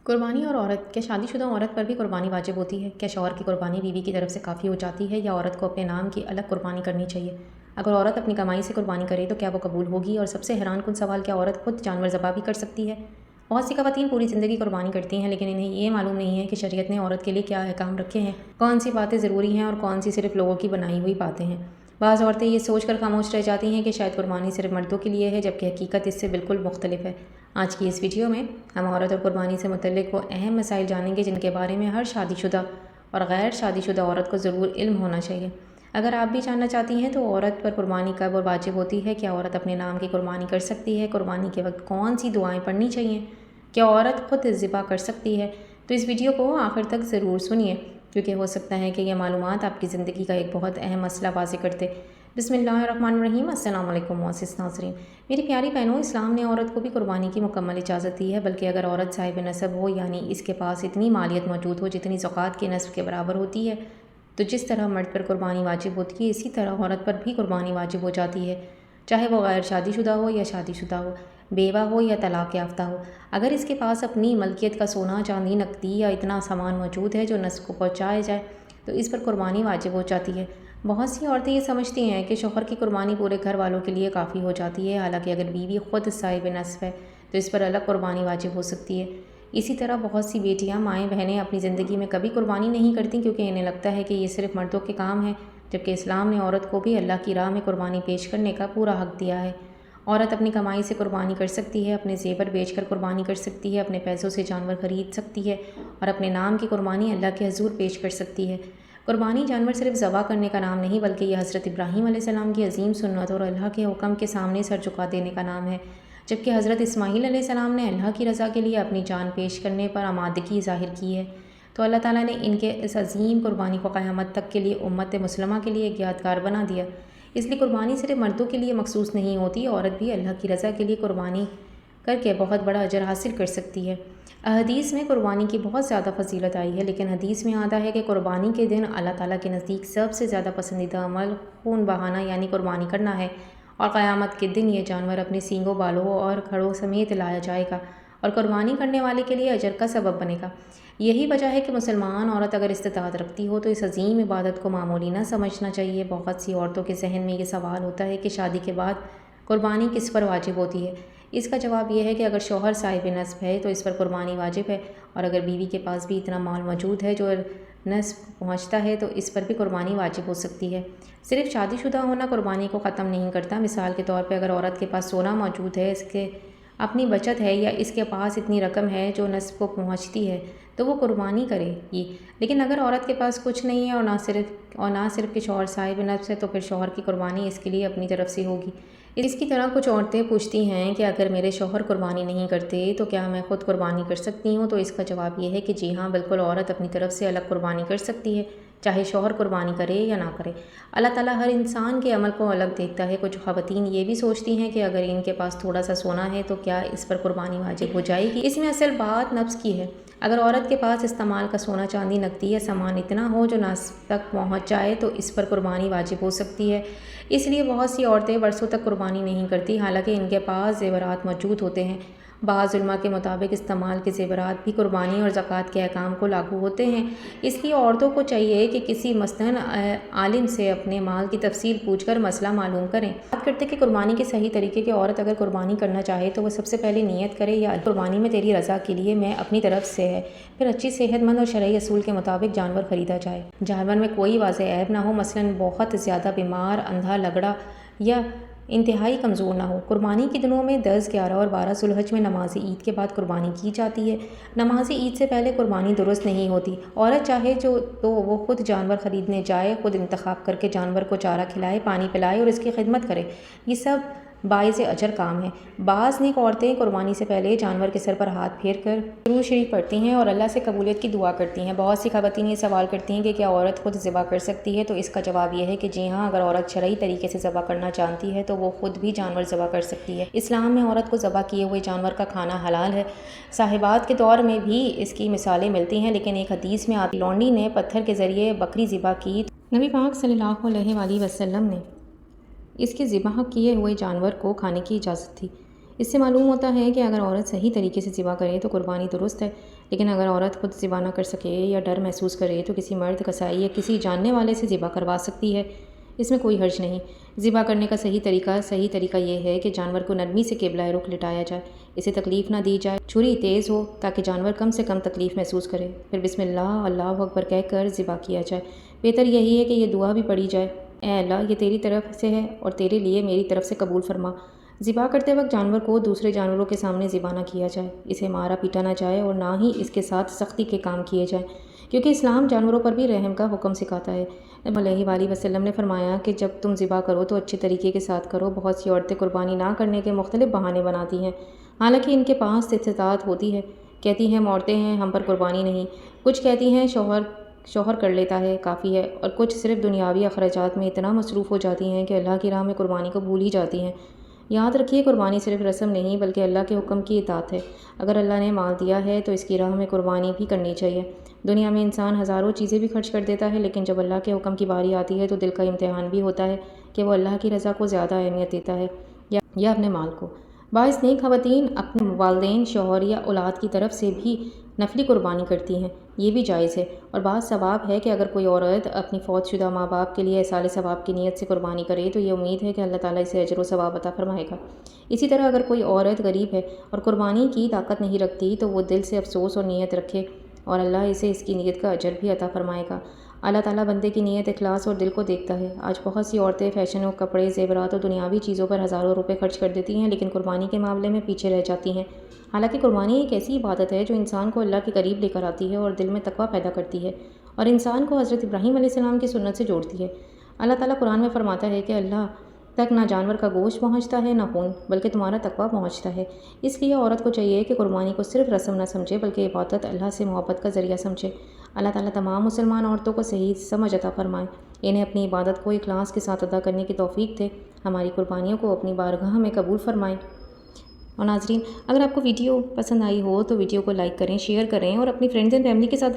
قربانی اور عورت کیا شادی شدہ عورت پر بھی قربانی واجب ہوتی ہے؟ کیا شوہر کی قربانی بیوی کی طرف سے کافی ہو جاتی ہے یا عورت کو اپنے نام کی الگ قربانی کرنی چاہیے؟ اگر عورت اپنی کمائی سے قربانی کرے تو کیا وہ قبول ہوگی؟ اور سب سے حیران کن سوال، کیا عورت خود جانور ذبح بھی کر سکتی ہے؟ بہت سی خواتین پوری زندگی قربانی کرتی ہیں لیکن انہیں یہ معلوم نہیں ہے کہ شریعت نے عورت کے لیے کیا احکام رکھے ہیں، کون سی باتیں ضروری ہیں اور کون سی صرف لوگوں کی بنائی ہوئی باتیں ہیں۔ بعض عورتیں یہ سوچ کر خاموش رہ جاتی ہیں کہ شاید قربانی صرف مردوں کے لیے ہے، جبکہ حقیقت اس سے بالکل مختلف ہے۔ آج کی اس ویڈیو میں ہم عورت اور قربانی سے متعلق وہ اہم مسائل جانیں گے جن کے بارے میں ہر شادی شدہ اور غیر شادی شدہ عورت کو ضرور علم ہونا چاہیے۔ اگر آپ بھی جاننا چاہتی ہیں تو عورت پر قربانی کب واجب ہوتی ہے، کیا عورت اپنے نام کی قربانی کر سکتی ہے، قربانی کے وقت کون سی دعائیں پڑھنی چاہیے، کیا عورت خود ذبح کر سکتی ہے، تو اس ویڈیو کو آخر تک ضرور سنیے کیونکہ ہو سکتا ہے کہ یہ معلومات آپ کی زندگی کا ایک بہت اہم مسئلہ واضح کرتے۔ بسم اللہ الرحمن الرحیم۔ السلام علیکم معزز ناظرین، میری پیاری بہنوں، اسلام نے عورت کو بھی قربانی کی مکمل اجازت دی ہے، بلکہ اگر عورت صاحب نسب ہو، یعنی اس کے پاس اتنی مالیت موجود ہو جتنی زکوٰۃ کے نصف کے برابر ہوتی ہے، تو جس طرح مرد پر قربانی واجب ہوتی ہے اسی طرح عورت پر بھی قربانی واجب ہو جاتی ہے، چاہے وہ غیر شادی شدہ ہو یا شادی شدہ ہو، بیوہ ہو یا طلاق یافتہ ہو۔ اگر اس کے پاس اپنی ملکیت کا سونا، چاندی، نقدی یا اتنا سامان موجود ہے جو نصف کو پہنچایا جائے تو اس پر قربانی واجب ہو جاتی ہے۔ بہت سی عورتیں یہ سمجھتی ہیں کہ شوہر کی قربانی پورے گھر والوں کے لیے کافی ہو جاتی ہے، حالانکہ اگر بیوی خود صاحب نصف ہے تو اس پر الگ قربانی واجب ہو سکتی ہے۔ اسی طرح بہت سی بیٹیاں، مائیں، بہنیں اپنی زندگی میں کبھی قربانی نہیں کرتیں کیونکہ انہیں لگتا ہے کہ یہ صرف مردوں کے کام ہے، جبکہ اسلام نے عورت کو بھی اللہ کی راہ میں قربانی پیش کرنے کا پورا حق دیا ہے۔ عورت اپنی کمائی سے قربانی کر سکتی ہے، اپنے زیور بیچ کر قربانی کر سکتی ہے، اپنے پیسوں سے جانور خرید سکتی ہے اور اپنے نام کی قربانی اللہ کے حضور پیش کر سکتی ہے۔ قربانی جانور صرف ذبح کرنے کا نام نہیں بلکہ یہ حضرت ابراہیم علیہ السلام کی عظیم سنت اور اللہ کے حکم کے سامنے سر جھکا دینے کا نام ہے، جبکہ حضرت اسماعیل علیہ السلام نے اللہ کی رضا کے لیے اپنی جان پیش کرنے پر آمادگی ظاہر کی ہے، تو اللہ تعالیٰ نے ان کے اس عظیم قربانی کو قیامت تک کے لیے امت مسلمہ کے لیے ایک یادگار بنا دیا۔ اس لیے قربانی صرف مردوں کے لیے مخصوص نہیں ہوتی، عورت بھی اللہ کی رضا کے لیے قربانی کر کے بہت بڑا اجر حاصل کر سکتی ہے۔ احادیث میں قربانی کی بہت زیادہ فضیلت آئی ہے، لیکن حدیث میں آتا ہے کہ قربانی کے دن اللہ تعالیٰ کے نزدیک سب سے زیادہ پسندیدہ عمل خون بہانا یعنی قربانی کرنا ہے، اور قیامت کے دن یہ جانور اپنے سینگوں، بالوں اور کھڑوں سمیت لایا جائے گا اور قربانی کرنے والے کے لیے اجر کا سبب بنے گا۔ یہی وجہ ہے کہ مسلمان عورت اگر استطاعت رکھتی ہو تو اس عظیم عبادت کو معمولی نہ سمجھنا چاہیے۔ بہت سی عورتوں کے ذہن میں یہ سوال ہوتا ہے کہ شادی کے بعد قربانی کس پر واجب ہوتی ہے؟ اس کا جواب یہ ہے کہ اگر شوہر صاحب نصب ہے تو اس پر قربانی واجب ہے، اور اگر بیوی کے پاس بھی اتنا مال موجود ہے جو نصب پہنچتا ہے تو اس پر بھی قربانی واجب ہو سکتی ہے۔ صرف شادی شدہ ہونا قربانی کو ختم نہیں کرتا۔ مثال کے طور پہ اگر عورت کے پاس سونا موجود ہے، اس کے اپنی بچت ہے یا اس کے پاس اتنی رقم ہے جو نصب کو پہنچتی ہے تو وہ قربانی کرے گی، لیکن اگر عورت کے پاس کچھ نہیں ہے اور نہ صرف کہ شوہر صاحب نفس ہے تو پھر شوہر کی قربانی اس کے لیے اپنی طرف سے ہوگی۔ اس کی طرح کچھ عورتیں پوچھتی ہیں کہ اگر میرے شوہر قربانی نہیں کرتے تو کیا میں خود قربانی کر سکتی ہوں؟ تو اس کا جواب یہ ہے کہ جی ہاں، بالکل، عورت اپنی طرف سے الگ قربانی کر سکتی ہے، چاہے شوہر قربانی کرے یا نہ کرے۔ اللہ تعالیٰ ہر انسان کے عمل کو الگ دیکھتا ہے۔ کچھ خواتین یہ بھی سوچتی ہیں کہ اگر ان کے پاس تھوڑا سا سونا ہے تو کیا اس پر قربانی واجب ہو جائے گی؟ اس میں اصل بات نفس کی ہے۔ اگر عورت کے پاس استعمال کا سونا، چاندی، نقدی یا سامان اتنا ہو جو نصب تک پہنچ جائے تو اس پر قربانی واجب ہو سکتی ہے۔ اس لیے بہت سی عورتیں برسوں تک قربانی نہیں کرتی حالانکہ ان کے پاس زیورات موجود ہوتے ہیں۔ بعض علماء کے مطابق استعمال کے زیورات بھی قربانی اور زکوٰۃ کے احکام کو لاگو ہوتے ہیں۔ اس لیے عورتوں کو چاہیے کہ کسی مستند عالم سے اپنے مال کی تفصیل پوچھ کر مسئلہ معلوم کریں۔ بات کرتے کہ قربانی کے صحیح طریقے کی۔ عورت اگر قربانی کرنا چاہے تو وہ سب سے پہلے نیت کرے، یا قربانی میں تیری رضا کے لیے میں اپنی طرف سے ہے، پھر اچھی صحت مند اور شرعی اصول کے مطابق جانور خریدا جائے۔ جانور میں کوئی واضح عیب نہ ہو، مثلاً بہت زیادہ بیمار، اندھا، لگڑا یا انتہائی کمزور نہ ہو۔ قربانی کے دنوں میں 10، 11 اور 12 ذو الحج میں نماز عید کے بعد قربانی کی جاتی ہے۔ نماز عید سے پہلے قربانی درست نہیں ہوتی۔ عورت چاہے تو وہ خود جانور خریدنے جائے، خود انتخاب کر کے جانور کو چارہ کھلائے، پانی پلائے اور اس کی خدمت کرے، یہ سب باعث اجر کام ہے۔ بعض نیک عورتیں قربانی سے پہلے جانور کے سر پر ہاتھ پھیر کر درود شریف پڑھتی ہیں اور اللہ سے قبولیت کی دعا کرتی ہیں۔ بہت سی خواتین یہ سوال کرتی ہیں کہ کیا عورت خود ذبح کر سکتی ہے؟ تو اس کا جواب یہ ہے کہ جی ہاں، اگر عورت شرعی طریقے سے ذبح کرنا جانتی ہے تو وہ خود بھی جانور ذبح کر سکتی ہے۔ اسلام میں عورت کو ذبح کیے ہوئے جانور کا کھانا حلال ہے۔ صحابات کے دور میں بھی اس کی مثالیں ملتی ہیں، لیکن ایک حدیث میں آتی لونڈی نے پتھر کے ذریعے بکری ذبح کی تو نبی پاک صلی اللہ علیہ وآلہ وسلم نے اس کے ذبح کیے ہوئے جانور کو کھانے کی اجازت تھی۔ اس سے معلوم ہوتا ہے کہ اگر عورت صحیح طریقے سے ذبح کرے تو قربانی درست ہے۔ لیکن اگر عورت خود ذبح نہ کر سکے یا ڈر محسوس کرے تو کسی مرد کسائی یا کسی جاننے والے سے ذبح کروا سکتی ہے، اس میں کوئی حرج نہیں۔ ذبح کرنے کا صحیح طریقہ یہ ہے کہ جانور کو نرمی سے قبلہ رخ لٹایا جائے، اسے تکلیف نہ دی جائے، چھری تیز ہو تاکہ جانور کم سے کم تکلیف محسوس کرے، پھر بسم اللہ اللہ اکبر کہہ کر ذبح کیا جائے۔ بہتر یہی ہے کہ یہ دعا بھی پڑھی جائے، اے اللہ یہ تیری طرف سے ہے اور تیرے لیے میری طرف سے قبول فرما۔ ذبح کرتے وقت جانور کو دوسرے جانوروں کے سامنے ذبح نہ کیا جائے، اسے مارا پیٹا نہ جائے اور نہ ہی اس کے ساتھ سختی کے کام کیے جائیں، کیونکہ اسلام جانوروں پر بھی رحم کا حکم سکھاتا ہے۔ نبی علیہ وآلہ وسلم نے فرمایا کہ جب تم ذبح کرو تو اچھے طریقے کے ساتھ کرو۔ بہت سی عورتیں قربانی نہ کرنے کے مختلف بہانے بناتی ہیں، حالانکہ ان کے پاس استطاعت ہوتی ہے۔ کہتی ہیں ہم عورتیں ہیں، ہم پر قربانی نہیں۔ کچھ کہتی ہیں شوہر کر لیتا ہے کافی ہے، اور کچھ صرف دنیاوی اخراجات میں اتنا مصروف ہو جاتی ہیں کہ اللہ کی راہ میں قربانی کو بھول ہی جاتی ہیں۔ یاد رکھیے قربانی صرف رسم نہیں بلکہ اللہ کے حکم کی اطاعت ہے۔ اگر اللہ نے مال دیا ہے تو اس کی راہ میں قربانی بھی کرنی چاہیے۔ دنیا میں انسان ہزاروں چیزیں بھی خرچ کر دیتا ہے، لیکن جب اللہ کے حکم کی باری آتی ہے تو دل کا امتحان بھی ہوتا ہے کہ وہ اللہ کی رضا کو زیادہ اہمیت دیتا ہے یا اپنے مال کو۔ بعض نیک خواتین اپنے والدین، شوہر یا اولاد کی طرف سے بھی نفلی قربانی کرتی ہیں، یہ بھی جائز ہے، اور بعض ثواب ہے کہ اگر کوئی عورت اپنی فوت شدہ ماں باپ کے لیے ایصال ثواب کی نیت سے قربانی کرے تو یہ امید ہے کہ اللہ تعالیٰ اسے اجر و ثواب عطا فرمائے گا۔ اسی طرح اگر کوئی عورت غریب ہے اور قربانی کی طاقت نہیں رکھتی تو وہ دل سے افسوس اور نیت رکھے اور اللہ اسے اس کی نیت کا اجر بھی عطا فرمائے گا۔ اللہ تعالیٰ بندے کی نیت، اخلاص اور دل کو دیکھتا ہے۔ آج بہت سی عورتیں فیشن و کپڑے، زیورات اور دنیاوی چیزوں پر ہزاروں روپے خرچ کر دیتی ہیں، لیکن قربانی کے معاملے میں پیچھے رہ جاتی ہیں۔ حالانکہ قربانی ایک ایسی عبادت ہے جو انسان کو اللہ کے قریب لے کر آتی ہے اور دل میں تقویٰ پیدا کرتی ہے، اور انسان کو حضرت ابراہیم علیہ السلام کی سنت سے جوڑتی ہے۔ اللہ تعالیٰ قرآن میں فرماتا ہے کہ اللہ تک نہ جانور کا گوشت پہنچتا ہے نہ خون، بلکہ تمہارا تقویٰ پہنچتا ہے۔ اس لیے عورت کو چاہیے کہ قربانی کو صرف رسم نہ سمجھے بلکہ عبادت، اللہ سے محبت کا ذریعہ سمجھے۔ اللہ تعالیٰ تمام مسلمان عورتوں کو صحیح سمجھ عطا فرمائے، انہیں اپنی عبادت کو اخلاص کے ساتھ ادا کرنے کی توفیق دے، ہماری قربانیوں کو اپنی بارگاہ میں قبول فرمائے۔ اور ناظرین، اگر آپ کو ویڈیو پسند آئی ہو تو ویڈیو کو لائک کریں، شیئر کریں اور اپنی فرینڈز اینڈ فیملی کے ساتھ